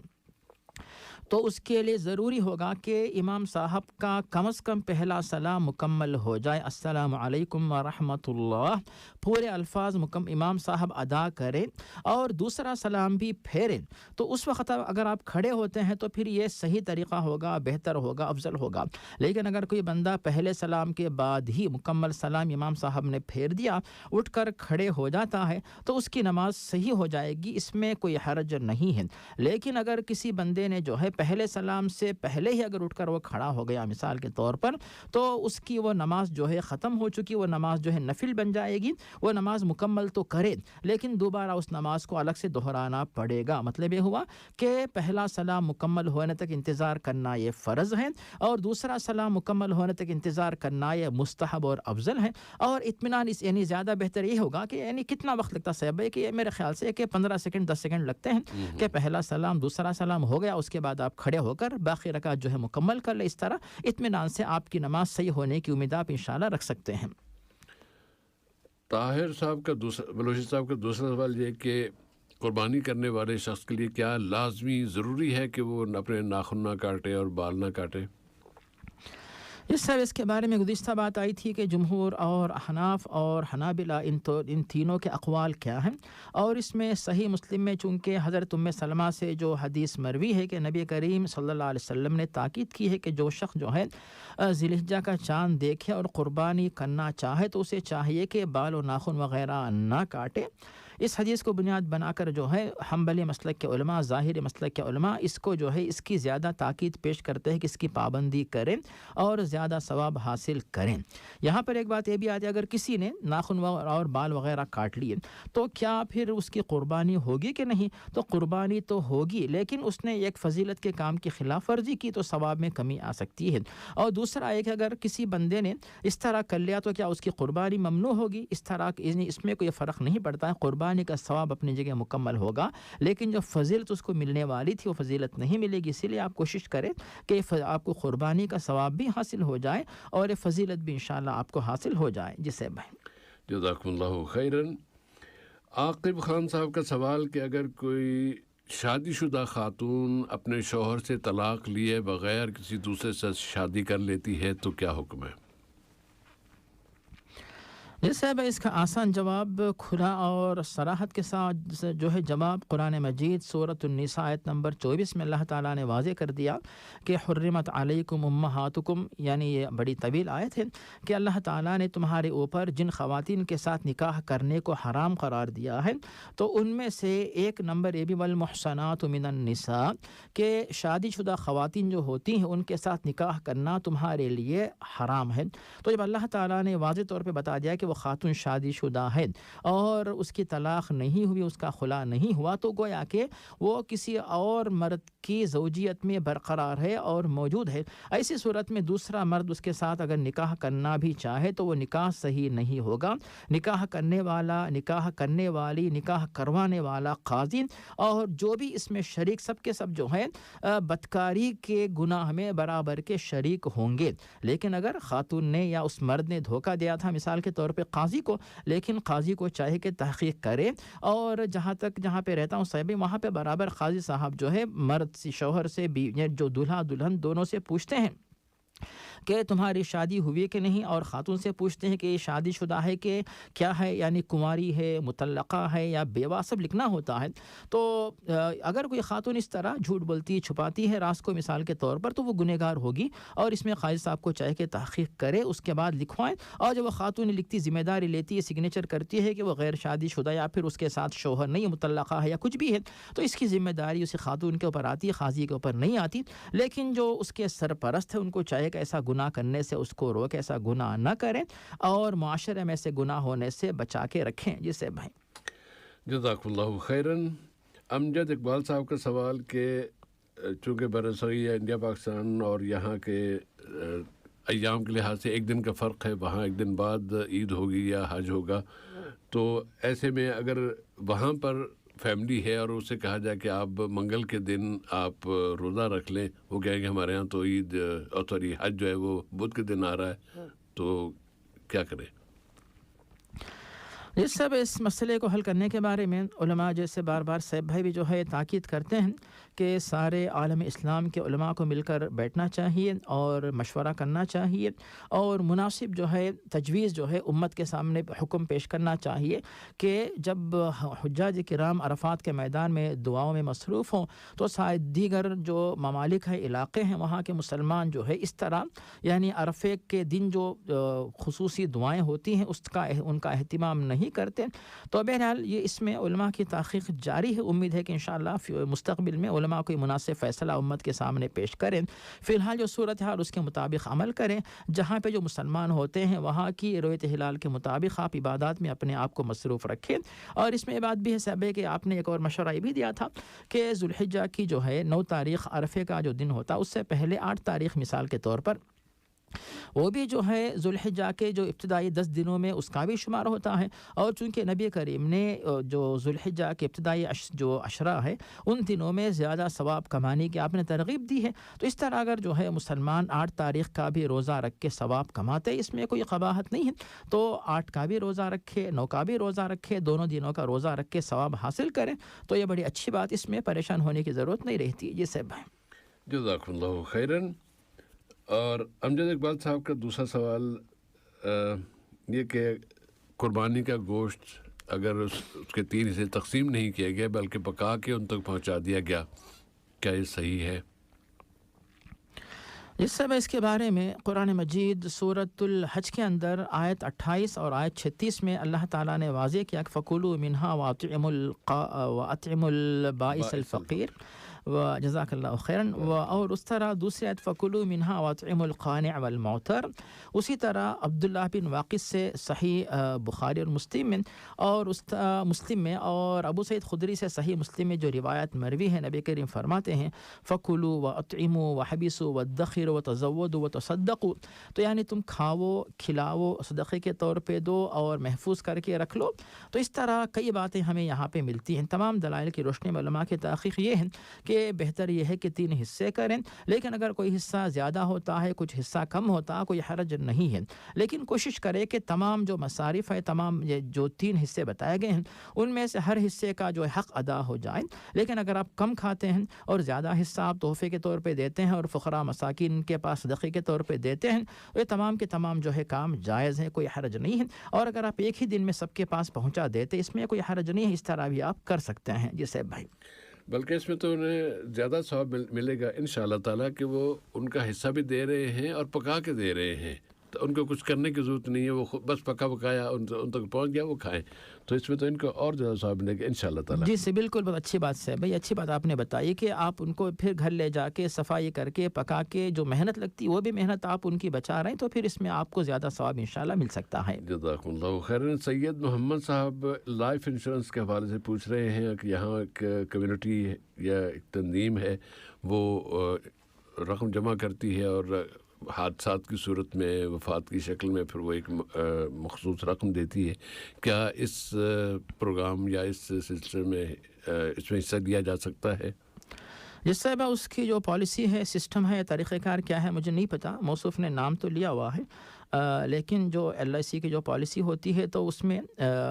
تو اس کے لیے ضروری ہوگا کہ امام صاحب کا کم از کم پہلا سلام مکمل ہو جائے، السلام علیکم ورحمۃ اللہ، پورے الفاظ امام صاحب ادا کریں اور دوسرا سلام بھی پھیریں۔ تو اس وقت اگر آپ کھڑے ہوتے ہیں تو پھر یہ صحیح طریقہ ہوگا، بہتر ہوگا، افضل ہوگا۔ لیکن اگر کوئی بندہ پہلے سلام کے بعد ہی مکمل سلام امام صاحب نے پھیر دیا اٹھ کر کھڑے ہو جاتا ہے تو اس کی نماز صحیح ہو جائے گی، اس میں کوئی حرج نہیں ہے۔ لیکن اگر کسی بندے نے جو ہے پہلے سلام سے پہلے ہی اگر اٹھ کر وہ کھڑا ہو گیا مثال کے طور پر تو اس کی وہ نماز جو ہے ختم ہو چکی، وہ نماز جو ہے نفل بن جائے گی، وہ نماز مکمل تو کرے لیکن دوبارہ اس نماز کو الگ سے دہرانا پڑے گا۔ مطلب یہ ہوا کہ پہلا سلام مکمل ہونے تک انتظار کرنا یہ فرض ہے، اور دوسرا سلام مکمل ہونے تک انتظار کرنا یہ مستحب اور افضل ہے۔ اور اطمینان اس یعنی زیادہ بہتر یہ ہوگا کہ یعنی کتنا وقت لگتا صاحب ہے کہ یہ میرے خیال سے کہ 15 سیکنڈ 10 سیکنڈ لگتے ہیں کہ پہلا سلام دوسرا سلام ہو گیا، اس کے بعد آپ کھڑے ہو کر باقی رکعت جو ہے مکمل کر لیں۔ اس طرح اطمینان سے آپ کی نماز صحیح ہونے کی امید آپ انشاءاللہ رکھ سکتے ہیں۔ طاہر صاحب کا بلوچی صاحب کا دوسرا سوال یہ کہ قربانی کرنے والے شخص کے لیے کیا لازمی ضروری ہے کہ وہ اپنے ناخن نہ کاٹے اور بال نہ کاٹے؟ اس کے بارے میں گزشتہ بات آئی تھی کہ جمہور اور احناف اور حنابلہ ان تینوں کے اقوال کیا ہیں، اور اس میں صحیح مسلم میں چونکہ حضرت ام سلمہ سے جو حدیث مروی ہے کہ نبی کریم صلی اللہ علیہ وسلم نے تاکید کی ہے کہ جو شخص جو ہے ذی الحجہ کا چاند دیکھے اور قربانی کرنا چاہے تو اسے چاہیے کہ بال و ناخن وغیرہ نہ کاٹے۔ اس حدیث کو بنیاد بنا کر جو ہے حنبلی مسلک کے علماء، ظاہری مسلک کے علماء اس کو جو ہے اس کی زیادہ تاکید پیش کرتے ہیں کہ اس کی پابندی کریں اور زیادہ ثواب حاصل کریں۔ یہاں پر ایک بات یہ بھی آتی ہے، اگر کسی نے ناخن اور بال وغیرہ کاٹ لیے تو کیا پھر اس کی قربانی ہوگی کہ نہیں؟ تو قربانی تو ہوگی، لیکن اس نے ایک فضیلت کے کام کی خلاف ورزی کی تو ثواب میں کمی آ سکتی ہے۔ اور دوسرا ایک اگر کسی بندے نے اس طرح کر لیا تو کیا اس کی قربانی ممنوع ہوگی؟ اس طرح اس میں کوئی فرق نہیں پڑتا ہے، قربانی کا ثواب اپنی جگہ مکمل ہوگا، لیکن جو فضیلت اس کو ملنے والی تھی وہ فضیلت نہیں ملے گی۔ اسی لیے آپ کوشش کریں کہ آپ کو قربانی کا ثواب بھی حاصل ہو جائے اور یہ فضیلت بھی انشاءاللہ آپ کو حاصل ہو جائے۔ جسے بھائی جزاکم اللہ خیرن۔ عاقب خان صاحب کا سوال کہ اگر کوئی شادی شدہ خاتون اپنے شوہر سے طلاق لیے بغیر کسی دوسرے سے شادی کر لیتی ہے تو کیا حکم ہے؟ جیسے اس کا آسان جواب کھلا اور صراحت کے ساتھ جو ہے جواب قرآن مجید سورۃ النساء آیت نمبر 24 میں اللہ تعالیٰ نے واضح کر دیا کہ حرمت علیکم امہاتکم، یعنی یہ بڑی طویل آیت ہے کہ اللہ تعالیٰ نے تمہارے اوپر جن خواتین کے ساتھ نکاح کرنے کو حرام قرار دیا ہے تو ان میں سے ایک نمبر یہ بھی والمحصنات من النساء کہ شادی شدہ خواتین جو ہوتی ہیں ان کے ساتھ نکاح کرنا تمہارے لیے حرام ہے۔ تو جب اللہ تعالیٰ نے واضح طور پہ بتا دیا کہ خاتون شادی شدہ ہے اور اس کی طلاق نہیں ہوئی، اس کا خلا نہیں ہوا، تو گویا کہ وہ کسی اور مرد کی زوجیت میں برقرار ہے اور موجود ہے۔ ایسی صورت میں دوسرا مرد اس کے ساتھ اگر نکاح کرنا بھی چاہے تو وہ نکاح صحیح نہیں ہوگا۔ نکاح کرنے والا، نکاح کرنے والی، نکاح کروانے والا قاضی اور جو بھی اس میں شریک سب کے سب جو ہیں بدکاری کے گناہ میں برابر کے شریک ہوں گے۔ لیکن اگر خاتون نے یا اس مرد نے دھوکہ دیا تھا مثال کے طور پہ قاضی کو، لیکن قاضی کو چاہے کہ تحقیق کرے، اور جہاں پہ رہتا ہوں صاحب وہاں پہ برابر قاضی صاحب جو ہے مرد سے، شوہر سے، جو دلہا دلہن دونوں سے پوچھتے ہیں کہ تمہاری شادی ہوئی کہ نہیں، اور خاتون سے پوچھتے ہیں کہ یہ شادی شدہ ہے کہ کیا ہے، یعنی کنواری ہے، مطلقہ ہے یا بیوہ، سب لکھنا ہوتا ہے۔ تو اگر کوئی خاتون اس طرح جھوٹ بولتی چھپاتی ہے راز کو مثال کے طور پر تو وہ گنہگار ہوگی، اور اس میں قاضی صاحب کو چاہے کہ تحقیق کرے، اس کے بعد لکھوائیں، اور جب وہ خاتون لکھتی ذمہ داری لیتی ہے، سگنیچر کرتی ہے کہ وہ غیر شادی شدہ یا پھر اس کے ساتھ شوہر نہیں، مطلقہ ہے یا کچھ بھی ہے، تو اس کی ذمہ داری اسی خاتون کے اوپر آتی ہے، قاضی کے اوپر نہیں آتی۔ لیکن جو اس کے سرپرست ہے ان کو چاہے کہ ایسا گناہ کرنے سے اس کو روک، ایسا گناہ نہ کریں اور معاشرے میں سے گناہ ہونے سے بچا کے رکھیں۔ جسے بھائی جزاک اللہ خیرن۔ امجد اقبال صاحب کا سوال کہ چونکہ برصغیر انڈیا پاکستان اور یہاں کے ایام کے لحاظ سے ایک دن کا فرق ہے، وہاں ایک دن بعد عید ہوگی یا حج ہوگا، تو ایسے میں اگر وہاں پر فیملی ہے اور اسے کہا جائے کہ آپ منگل کے دن آپ روزہ رکھ لیں، وہ کہیں کہ ہمارے ہاں تو عید اور سوری حج جو ہے وہ بدھ کے دن آ رہا ہے، تو کیا کریں؟ اس سب اس مسئلے کو حل کرنے کے بارے میں علماء جیسے بار بار صاحب بھائی بھی جو ہے تاکید کرتے ہیں کہ سارے عالم اسلام کے علماء کو مل کر بیٹھنا چاہیے اور مشورہ کرنا چاہیے، اور مناسب جو ہے تجویز جو ہے امت کے سامنے حکم پیش کرنا چاہیے کہ جب حجاج کرام عرفات کے میدان میں دعاؤں میں مصروف ہوں تو شاید دیگر جو ممالک ہیں، علاقے ہیں، وہاں کے مسلمان جو ہے اس طرح یعنی عرفے کے دن جو خصوصی دعائیں ہوتی ہیں ان کا اہتمام نہیں نہیں کرتے. تو بہرحال یہ اس میں علماء کی تحقیق جاری ہے. امید ہے کہ انشاءاللہ مستقبل میں علماء کوئی مناسب فیصلہ امت کے سامنے پیش کریں. فی الحال جو صورتحال اس کے مطابق عمل کریں. جہاں پہ جو مسلمان ہوتے ہیں وہاں کی رویت ہلال کے مطابق آپ عبادات میں اپنے آپ کو مصروف رکھیں. اور اس میں یہ بات بھی ہے صاحب کہ آپ نے ایک اور مشورہ یہ بھی دیا تھا کہ ذوالحجہ کی جو ہے 9 تاریخ عرفے کا جو دن ہوتا اس سے پہلے 8 تاریخ مثال کے طور پر وہ بھی جو ہے ذوالحجہ کے جو ابتدائی 10 دنوں میں اس کا بھی شمار ہوتا ہے. اور چونکہ نبی کریم نے جو ذوالحجہ کے ابتدائی جو عشرہ ہے ان دنوں میں زیادہ ثواب کمانے کی آپ نے ترغیب دی ہے. تو اس طرح اگر جو ہے مسلمان 8 تاریخ کا بھی روزہ رکھ کے ثواب کماتے اس میں کوئی قباحت نہیں ہے. تو 8 کا بھی روزہ رکھے 9 کا بھی روزہ رکھے دونوں دنوں کا روزہ رکھ کے ثواب حاصل کریں تو یہ بڑی اچھی بات. اس میں پریشان ہونے کی ضرورت نہیں رہتی. جی صاحب جزاکم اللہ خیراً. اور امجد اقبال صاحب کا دوسرا سوال یہ کہ قربانی کا گوشت اگر اس کے 3 حصے تقسیم نہیں کیا گیا بلکہ پکا کے ان تک پہنچا دیا گیا, کیا یہ صحیح ہے؟ اس سب اس کے بارے میں قرآن مجید سورۃ الحج کے اندر آیت 28 اور آیت 36 میں اللہ تعالیٰ نے واضح کیا کہ فَكُلُوا مِنْهَا وَأَطْعِمُوا الْبَائِسَ الْفَقِيرَ وجزاک اللہ خیراً. اور اس طرح دوسری آیت فَكُلُوا مِنْهَا وَأَطْعِمُوا الْقَانِعَ وَالْمُعْتَرَ. اسی طرح عبداللہ بن واقص سے صحیح بخاری اور مسلم میں اور مسلم میں اور ابو سعید خدری سے صحیح مسلم میں جو روایت مروی ہے نبی کریم فرماتے ہیں فَكُلُوا وَأَطْعِمُوا وَحَبِسُوا وَادَّخِرُوا وَتَزَوَّدُوا وَتَصَدَّقُوا. تو یعنی تم کھاؤ کھلاؤ صدقے کے طور پہ دو اور محفوظ کر کے رکھ لو. تو اس طرح کئی باتیں ہمیں یہاں پہ ملتی ہیں. تمام دلائل کی روشنی میں علماء کی تحقیق یہ ہے کہ بہتر یہ ہے کہ 3 حصے کریں. لیکن اگر کوئی حصہ زیادہ ہوتا ہے کچھ حصہ کم ہوتا ہے کوئی حرج نہیں ہے. لیکن کوشش کرے کہ تمام جو مصارف ہے تمام جو 3 حصے بتائے گئے ہیں ان میں سے ہر حصے کا جو حق ادا ہو جائے. لیکن اگر آپ کم کھاتے ہیں اور زیادہ حصہ آپ تحفے کے طور پہ دیتے ہیں اور فقراء مساکین کے پاس صدقے کے طور پہ دیتے ہیں یہ تمام کے تمام جو ہے کام جائز ہیں کوئی حرج نہیں ہے. اور اگر آپ ایک ہی دن میں سب کے پاس پہنچا دیتے اس میں کوئی حرج نہیں ہے. اس طرح بھی آپ کر سکتے ہیں. جی صاحب بھائی بلکہ اس میں تو انہیں زیادہ ثواب ملے گا انشاءاللہ تعالیٰ کہ وہ ان کا حصہ بھی دے رہے ہیں اور پکا کے دے رہے ہیں. تو ان کو کچھ کرنے کی ضرورت نہیں ہے. وہ بس پکایا ان تک پہنچ گیا وہ کھائیں. تو اس میں تو ان کو اور زیادہ ثواب ملے گا انشاءاللہ تعالیٰ. جی سے بالکل بہت اچھی بات ہے بھائی. اچھی بات آپ نے بتائی کہ آپ ان کو پھر گھر لے جا کے صفائی کر کے پکا کے جو محنت لگتی وہ بھی محنت آپ ان کی بچا رہے ہیں تو پھر اس میں آپ کو زیادہ ثواب انشاءاللہ مل سکتا ہے. جزاکم اللہ خیراً. سید محمد صاحب لائف انشورنس کے حوالے سے پوچھ رہے ہیں کہ یہاں ایک کمیونٹی یا ایک تنظیم ہے وہ رقم جمع کرتی ہے اور حادثات کی صورت میں وفات کی شکل میں پھر وہ ایک مخصوص رقم دیتی ہے. کیا اس پروگرام یا اس سلسلے میں اس میں حصہ دیا جا سکتا ہے؟ جس صاحب اس کی جو پالیسی ہے سسٹم ہے طریقہ کار کیا ہے مجھے نہیں پتہ. موصوف نے نام تو لیا ہوا ہے لیکن جو LIC کی جو پالیسی ہوتی ہے تو اس میں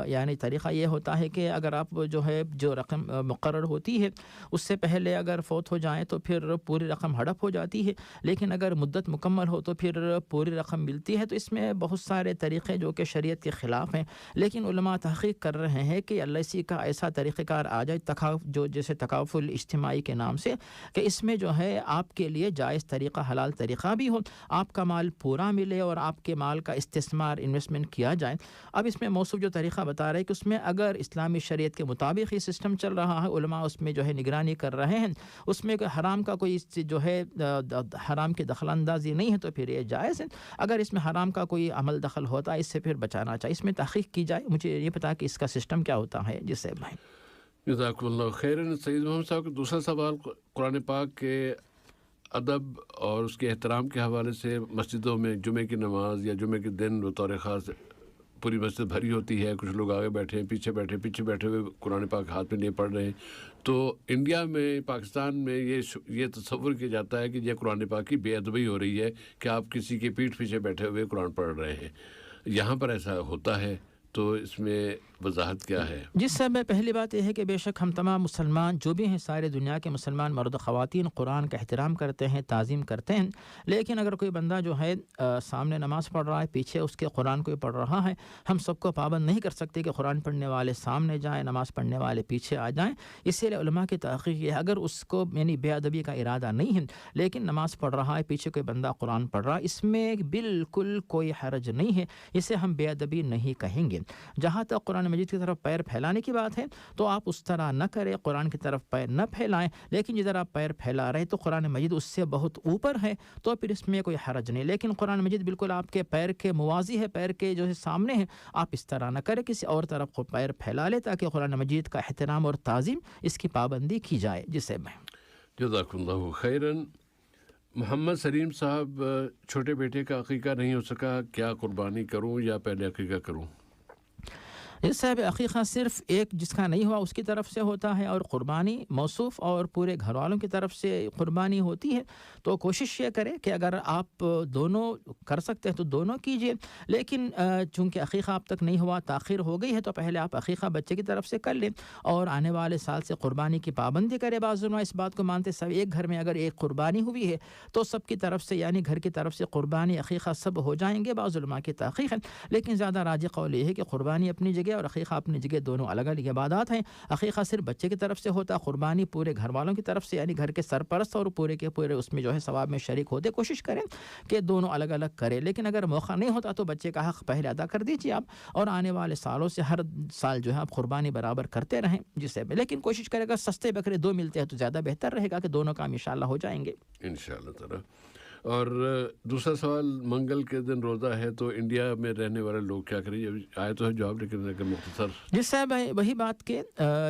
یعنی طریقہ یہ ہوتا ہے کہ اگر آپ جو ہے جو رقم مقرر ہوتی ہے اس سے پہلے اگر فوت ہو جائیں تو پھر پوری رقم ہڑپ ہو جاتی ہے. لیکن اگر مدت مکمل ہو تو پھر پوری رقم ملتی ہے. تو اس میں بہت سارے طریقے جو کہ شریعت کے خلاف ہیں لیکن علماء تحقیق کر رہے ہیں کہ LIC کا ایسا طریقہ کار آ جائے جو جیسے تکافل اجتماعی کے نام سے کہ اس میں جو ہے آپ کے لیے جائز طریقہ حلال طریقہ بھی ہو آپ کا مال پورا ملے اور آپ کے مال کا استثمار انویسٹمنٹ کیا جائے. اب اس میں موصوف جو طریقہ بتا رہے ہیں کہ اس میں اگر اسلامی شریعت کے مطابق یہ سسٹم چل رہا ہے علماء اس میں جو ہے نگرانی کر رہے ہیں اس میں حرام کا کوئی جو ہے حرام کی دخل اندازی نہیں ہے تو پھر یہ جائز ہے. اگر اس میں حرام کا کوئی عمل دخل ہوتا ہے اس سے پھر بچانا چاہیے. اس میں تحقیق کی جائے. مجھے یہ پتا کہ اس کا سسٹم کیا ہوتا ہے. جس سے بھائی جزاکم اللہ خیراً. سید محمد صاحب کا دوسرا سوال قرآن پاک کے ادب اور اس کے احترام کے حوالے سے مسجدوں میں جمعے کی نماز یا جمعے کے دن بطور خاص پوری مسجد بھری ہوتی ہے. کچھ لوگ آگے بیٹھے ہیں پیچھے بیٹھے ہوئے قرآن پاک ہاتھ میں نہیں پڑھ رہے ہیں. تو انڈیا میں پاکستان میں یہ تصور کیا جاتا ہے کہ یہ قرآن پاک کی بے ادبی ہو رہی ہے کہ آپ کسی کے پیٹھ پیچھے بیٹھے ہوئے قرآن پڑھ رہے ہیں. یہاں پر ایسا ہوتا ہے تو اس میں وضاحت کیا ہے؟ جس سے میں پہلی بات یہ ہے کہ بے شک ہم تمام مسلمان جو بھی ہیں سارے دنیا کے مسلمان مرد و خواتین قرآن کا احترام کرتے ہیں تعظیم کرتے ہیں. لیکن اگر کوئی بندہ جو ہے سامنے نماز پڑھ رہا ہے پیچھے اس کے قرآن کو پڑھ رہا ہے ہم سب کو پابند نہیں کر سکتے کہ قرآن پڑھنے والے سامنے جائیں نماز پڑھنے والے پیچھے آ جائیں. اسی لیے علماء کی تحقیق ہے اگر اس کو یعنی بے ادبی کا ارادہ نہیں ہے لیکن نماز پڑھ رہا ہے پیچھے کوئی بندہ قرآن پڑھ رہا ہے اس میں بالکل کوئی حرج نہیں ہے. اسے ہم بے ادبی نہیں کہیں گے. جہاں تک قرآن مجید کی طرف پیر پھیلانے کی بات ہے تو آپ اس طرح نہ کریں، قرآن کی طرف پیر نہ پھیلائیں، لیکن جدھر آپ پیر پھیلا رہے تو قرآن مجید اس سے بہت اوپر ہے تو پھر اس میں کوئی حرج نہیں، لیکن قرآن مجید بالکل آپ کے پیر کے موازی ہے، پیر کے جو ہے سامنے ہے، آپ اس طرح نہ کریں، کسی اور طرف کو پیر پھیلا لے تاکہ قرآن مجید کا احترام اور تعظیم اس کی پابندی کی جائے. جسے میں جزاک اللہ خیراً. محمد سلیم صاحب، چھوٹے بیٹے کا عقیقہ نہیں ہو سکا، کیا قربانی کروں یا پہلے عقیقہ کروں؟ اس صاحب عقیقہ صرف ایک جس کا نہیں ہوا اس کی طرف سے ہوتا ہے، اور قربانی موصوف اور پورے گھر والوں کی طرف سے قربانی ہوتی ہے. تو کوشش یہ کرے کہ اگر آپ دونوں کر سکتے ہیں تو دونوں کیجئے، لیکن چونکہ عقیقہ آپ تک نہیں ہوا، تاخیر ہو گئی ہے، تو پہلے آپ عقیقہ بچے کی طرف سے کر لیں اور آنے والے سال سے قربانی کی پابندی کرے. بعض علماء اس بات کو مانتے سب ایک گھر میں اگر ایک قربانی ہوئی ہے تو سب کی طرف سے یعنی گھر کی طرف سے قربانی عقیقہ سب ہو جائیں گے. بعض علماء کی تحقیق ہے، لیکن زیادہ راجح قول یہ ہے کہ قربانی اپنی جگہ اور عقیقہ اپنی جگہ، دونوں الگ الگ عبادات ہیں. عقیقہ صرف بچے کی طرف سے ہوتا، قربانی پورے گھر والوں کی طرف سے یعنی گھر کے سرپرست اور پورے کے پورے اس میں جو ہے ثواب میں شریک ہوتے. کوشش کریں کہ دونوں الگ الگ کریں، لیکن اگر موقع نہیں ہوتا تو بچے کا حق پہلے ادا کر دیجیے آپ، اور آنے والے سالوں سے ہر سال جو ہے آپ قربانی برابر کرتے رہیں. جسے لیکن کوشش کرے گا سستے بکرے دو ملتے ہیں تو زیادہ بہتر رہے گا کہ دونوں کام انشاءاللہ ہو جائیں گے انشاءاللہ تعالی. اور دوسرا سوال، منگل کے دن روزہ ہے تو انڈیا میں رہنے والے لوگ کیا کریں؟ آئے تو ہے جواب، لیکن اگر مختصر. جس صاحب وہی بات کہ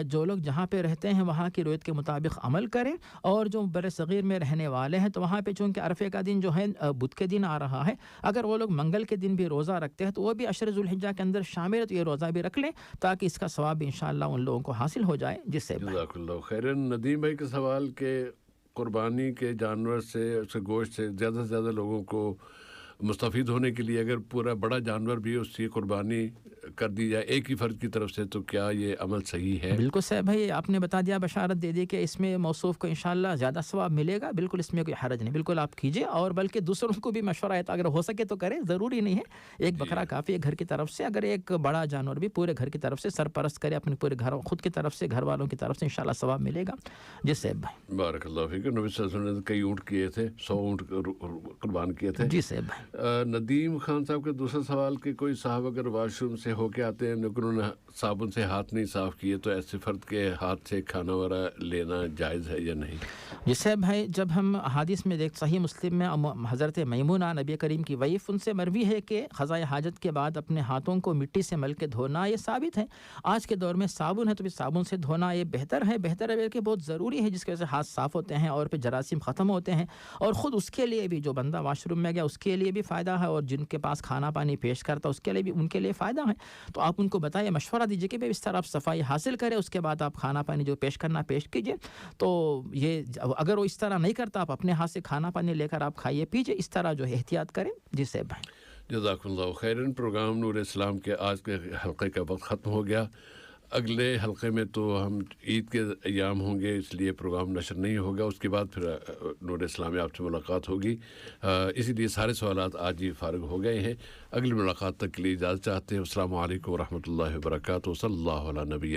جو لوگ جہاں پہ رہتے ہیں وہاں کی روایت کے مطابق عمل کریں، اور جو بر صغیر میں رہنے والے ہیں تو وہاں پہ چونکہ عرفے کا دن جو ہے بدھ کے دن آ رہا ہے، اگر وہ لوگ منگل کے دن بھی روزہ رکھتے ہیں تو وہ بھی عشر ذوالحجہ کے اندر شامل ہے، تو یہ روزہ بھی رکھ لیں تاکہ اس کا ثواب بھی انشاءاللہ ان لوگوں کو حاصل ہو جائے. جس سے جزاک اللہ خیراً. ندیم بھائی کا سوال کہ قربانی کے جانور سے، اس کے گوشت سے زیادہ سے زیادہ لوگوں کو مستفید ہونے کے لیے اگر پورا بڑا جانور بھی اس کی قربانی کر دی جائے ایک ہی فرد کی طرف سے، تو کیا یہ عمل صحیح ہے؟ بالکل صاحب بھائی آپ نے بتا دیا، بشارت دے دی کہ اس میں موصوف کو انشاءاللہ زیادہ ثواب ملے گا. بالکل اس میں کوئی حرج نہیں، بالکل آپ کیجئے، اور بلکہ دوسروں کو بھی مشورہ ہے تو اگر ہو سکے تو کریں، ضروری نہیں ہے ایک بکرا کافی ہے گھر کی طرف سے. اگر ایک بڑا جانور بھی پورے گھر کی طرف سے سرپرست کرے اپنے پورے گھر خود کی طرف سے، گھر والوں کی طرف سے، انشاءاللہ ثواب ملے گا. جس سے بھائی بارک اللہ فیک. نبی صلی اللہ علیہ وسلم نے کئی اونٹ کیے تھے، 100 اونٹ قربان کیے تھے. جی صاحب بھائی. ندیم خان صاحب کا دوسرا سوال کہ کوئی صاحب اگر واش روم سے ہو کے آتے ہیں لیکن انہوں نے صابن سے ہاتھ نہیں صاف کیے تو ایسے فرد کے ہاتھ سے کھانا وغیرہ لینا جائز ہے یا نہیں؟ جس سے بھائی جب ہم حدیث میں دیکھ صحیح مسلم میں حضرت میمونہ نبی کریم کی ویف ان سے مروی ہے کہ قضائے حاجت کے بعد اپنے ہاتھوں کو مٹی سے مل کے دھونا یہ ثابت ہے. آج کے دور میں صابن ہے تو پھر صابن سے دھونا یہ بہتر ہے بلکہ بہت ضروری ہے، جس کی وجہ سے ہاتھ صاف ہوتے ہیں اور پھر جراثیم ختم ہوتے ہیں، اور خود اس کے لیے بھی جو بندہ واش روم میں گیا اس کے لیے بھی فائدہ ہے، اور جن کے پاس کھانا پانی پیش کرتا اس کے لیے بھی ان کے لیے فائدہ ہے. تو آپ ان کو بتائیے، مشورہ دیجیے کہ اس طرح آپ صفائی حاصل کریں، اس کے بعد آپ کھانا پانی جو پیش کرنا پیش کیجیے. تو یہ اگر وہ اس طرح نہیں کرتا آپ اپنے ہاتھ سے کھانا پانی لے کر آپ کھائیے پیجیے، اس طرح جو احتیاط کریں. جی سے بھائی جزاک اللہ خیراً. پروگرام نور اسلام کے آج کے حلقے کا وقت ختم ہو گیا. اگلے حلقے میں تو ہم عید کے ایام ہوں گے، اس لیے پروگرام نشر نہیں ہوگا. اس کے بعد پھر نور اسلام میں آپ سے ملاقات ہوگی، اسی لیے سارے سوالات آج ہی فارغ ہو گئے ہیں. اگلی ملاقات تک کے لیے اجازت چاہتے ہیں. السلام علیکم ورحمۃ اللہ وبرکاتہ. صلی اللہ علیہ نبی